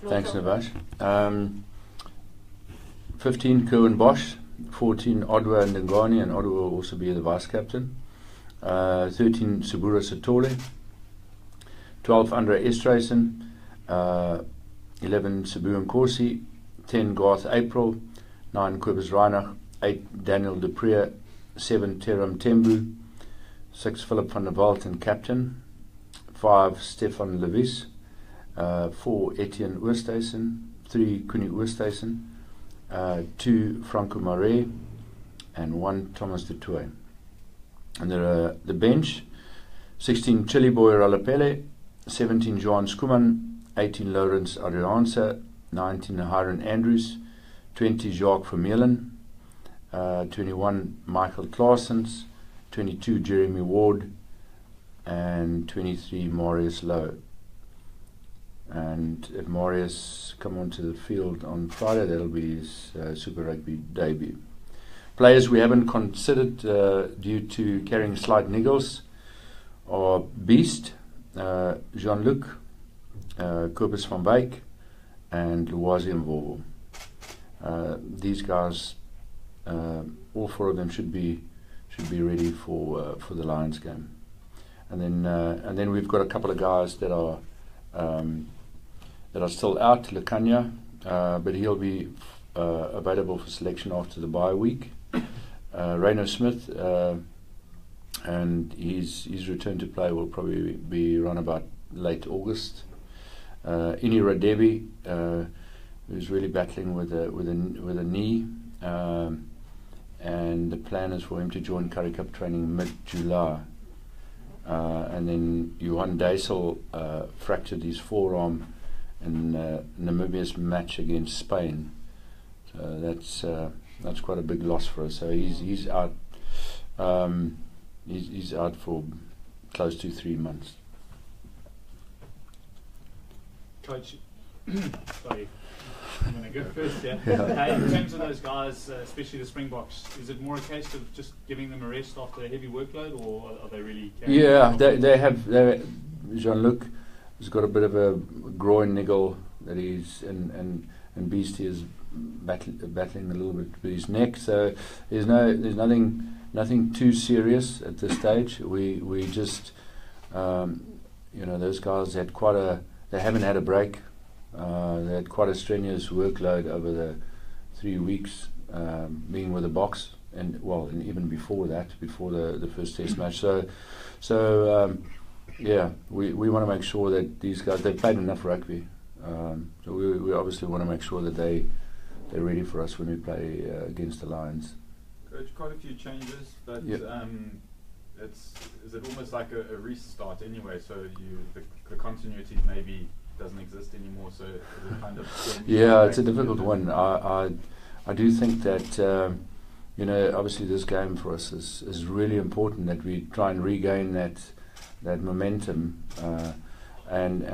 Thanks, Navash. 15, Kerwin Bosch. 14, Odwa Ndengani, and Odwa will also be the vice-captain. 13, Sabura Satole. 12, Andre Estrasen. 11, Sabu Nkosi. 10, Garth April. 9, Kobus Reinach. 8, Daniel du Preez. 7, Teram Tembu. 6, Philip van der Walt and captain. 5, Stefan Levis. 4, Etienne Oosthuizen. 3, Kuni Oosthuizen. 2, Franco Marais, and 1, Thomas de Toey. And the bench: 16, Chili Boy Ralapele. 17, Johan Skuman. 18, Lawrence Adrianse. 19, Hiron Andrews. 20, Jacques Vermeulen. 21, Michael Claessens. 22, Jeremy Ward. And 23, Marius Lowe. And if Marius come onto the field on Friday, that'll be his Super Rugby debut. Players we haven't considered due to carrying slight niggles are Beast, Jean-Luc, Kobus van Wyk, and Luwazi Mvovo. These guys, all 4 of them should be ready for the Lions game. And then we've got a couple of guys that are still out, Lekanya, but he'll be available for selection after the bye week. Rayno Smith, and his return to play will probably be around about late August. Ini Radevi, who's really battling with a knee, and the plan is for him to join Currie Cup training mid-July. And then Johan Deisel fractured his forearm in Namibia's match against Spain. So that's quite a big loss for us. So he's out. He's out for close to 3 months. Coach, sorry, I'm going to go first here. In terms of those guys, especially the Springboks, is it more a case of just giving them a rest after a heavy workload, or are they really? Yeah, they have. Jean-Luc has got a bit of a groin niggle that he's and Beastie is battling a little bit with his neck. So there's nothing too serious at this stage. We just those guys had they haven't had a break. They had quite a strenuous workload over the 3 weeks being with the Boks, and even before that, before the first Test match. So we want to make sure that these guys, they've played enough rugby. So we obviously want to make sure that they're ready for us when we play against the Lions. Coach, quite a few changes, but yep. Is it almost like a restart anyway? So the continuity maybe doesn't exist anymore. So it'll kind of it's a difficult one. I do think that obviously this game for us is really important, that we try and regain that momentum. And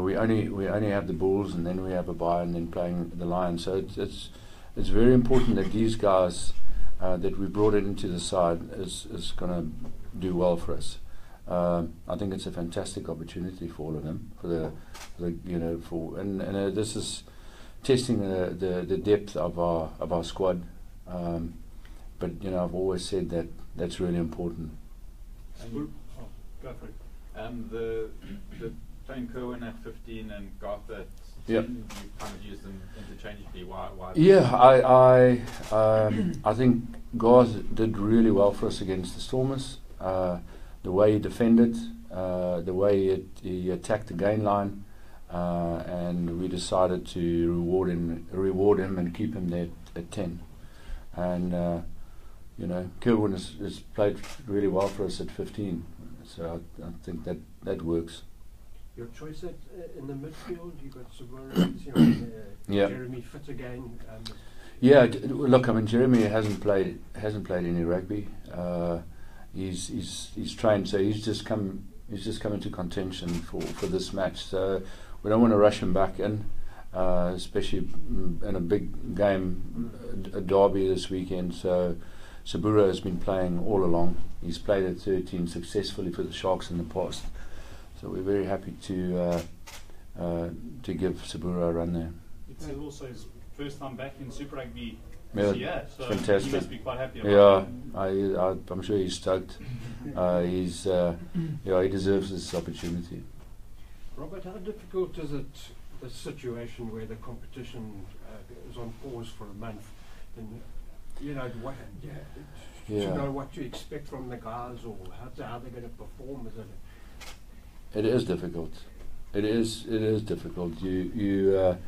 we only have the Bulls, and then we have a bye, and then playing the Lions. So it's very important that these guys that we brought into the side is going to do well for us. I think it's a fantastic opportunity for all of them. This is testing the depth of our squad. But I've always said that that's really important. Go for it. The playing Kerwin at 15 and Garth at 10, yep. You kind of use them interchangeably. Why? Yeah, I think Garth did really well for us against the Stormers. The way he defended, the way he attacked the gain line, and we decided to reward him and keep him there at 10. And Kerwin has played really well for us at 15. So I think that works. Your choice in the midfield, you got Sabura, Jeremy Fitz again. Look, I mean, Jeremy hasn't played any rugby. He's trained, so he's just come into contention for this match. So we don't want to rush him back in, especially in a big game, a derby this weekend. So Sabura has been playing all along. He's played at 13 successfully for the Sharks in the past. So we're very happy to to give Sabura a run there. It's also his first time back in Super Rugby Yeah, this year, so fantastic. he must be quite happy about Yeah, I'm sure he's stoked. He deserves this opportunity. Robert, how difficult is it, the situation where the competition is on pause for a month, and you know what, to know what to expect from the guys, or how they're going to perform? Is it? It is difficult. It is difficult. The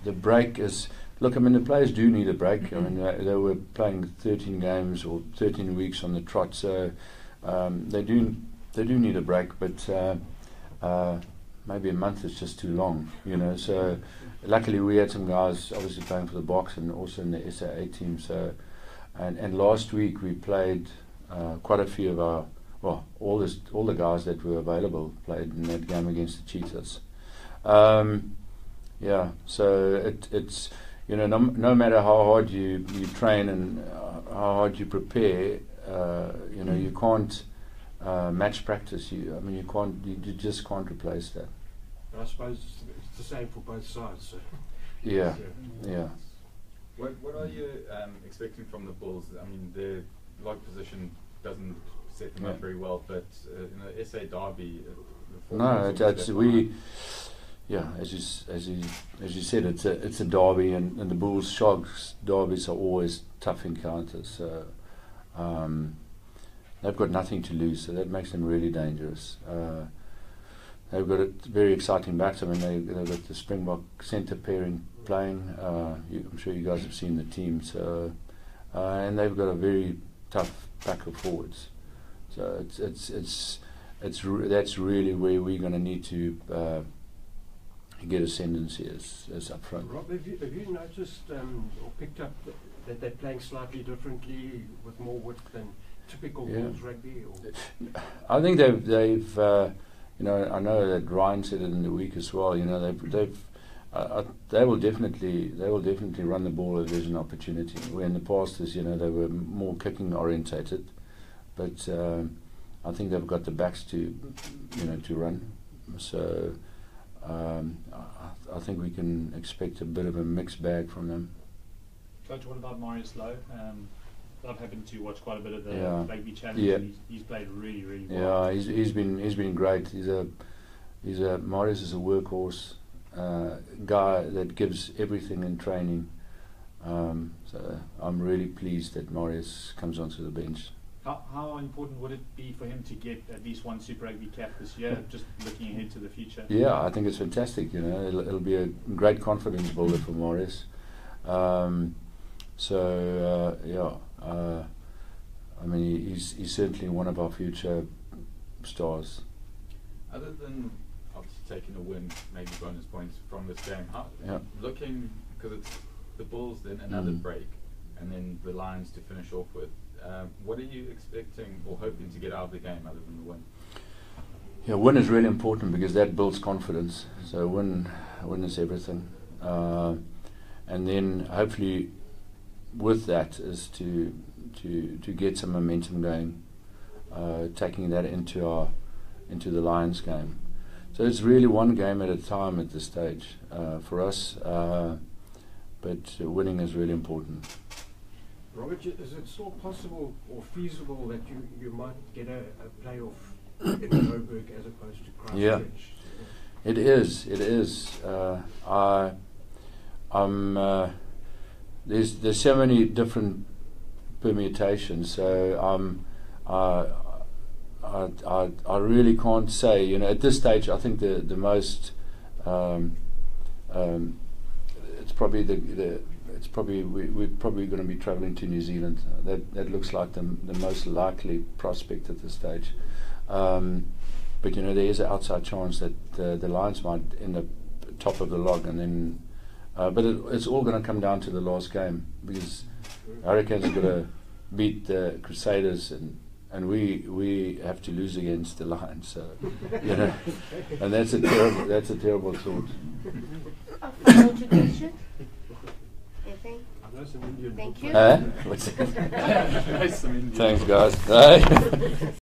break is. Look, I mean, the players do need a break. I mean, they were playing 13 games or 13 weeks on the trot, so they do need a break. But maybe a month is just too long, you know. So luckily, we had some guys obviously playing for the Boks and also in the SAA team. So and last week we played quite a few of our all the guys that were available played in that game against the Cheetahs. So it's. You know, no matter how hard you train and how hard you prepare, you know, you can't match practice. You just can't replace that. I suppose it's the same for both sides. So. Yeah. What are you expecting from the Bulls? I mean, their log position doesn't set them up very well, but in the SA Derby, Yeah, as you said, it's a derby, and the Bulls Sharks derbies are always tough encounters. So they've got nothing to lose, so that makes them really dangerous. They've got a very exciting backs. I mean, they've got the Springbok centre pairing playing. I'm sure you guys have seen the team. So and they've got a very tough pack of forwards. So that's really where we're going to need to. Get ascendancy as up front. Rob, have you noticed or picked up that they're playing slightly differently with more width than typical Bulls rugby? Or? I think they've you know, I know that Ryan said it in the week as well. You know, they will definitely run the ball if there's an opportunity. Where in the past, as you know, they were more kicking orientated, but I think they've got the backs to run. So. I think we can expect a bit of a mixed bag from them. Coach, what about Marius Lowe? I've happened to watch quite a bit of the rugby challenge. Yeah. And he's played really, really well. Yeah, he's been great. Marius is a workhorse guy that gives everything in training. So I'm really pleased that Marius comes onto the bench. How important would it be for him to get at least one Super Rugby cap this year, just looking ahead to the future? Yeah, I think it's fantastic. You know, it'll be a great confidence builder for Marius. I mean, he's certainly one of our future stars. Other than obviously taking a win, maybe bonus points from this game, looking, because it's the Bulls, then another break, and then the Lions to finish off with. What are you expecting or hoping to get out of the game other than the win? Yeah, win is really important because that builds confidence. So win is everything, and then hopefully with that is to get some momentum going, taking that into the Lions game. So it's really one game at a time at this stage for us, but winning is really important. Robert, is it still possible or feasible that you might get a playoff in Joburg as opposed to Christchurch? Yeah, it is. There's so many different permutations. So I really can't say. You know, at this stage, I think the most we're probably going to be travelling to New Zealand. That looks like the most likely prospect at this stage. But you know, there is an outside chance that the Lions might end up top of the log, and then. But it's all going to come down to the last game because Hurricanes are going to beat the Crusaders, and we have to lose against the Lions. So you know, and that's a terrible thought. Introduction. Thank you. Thanks, guys.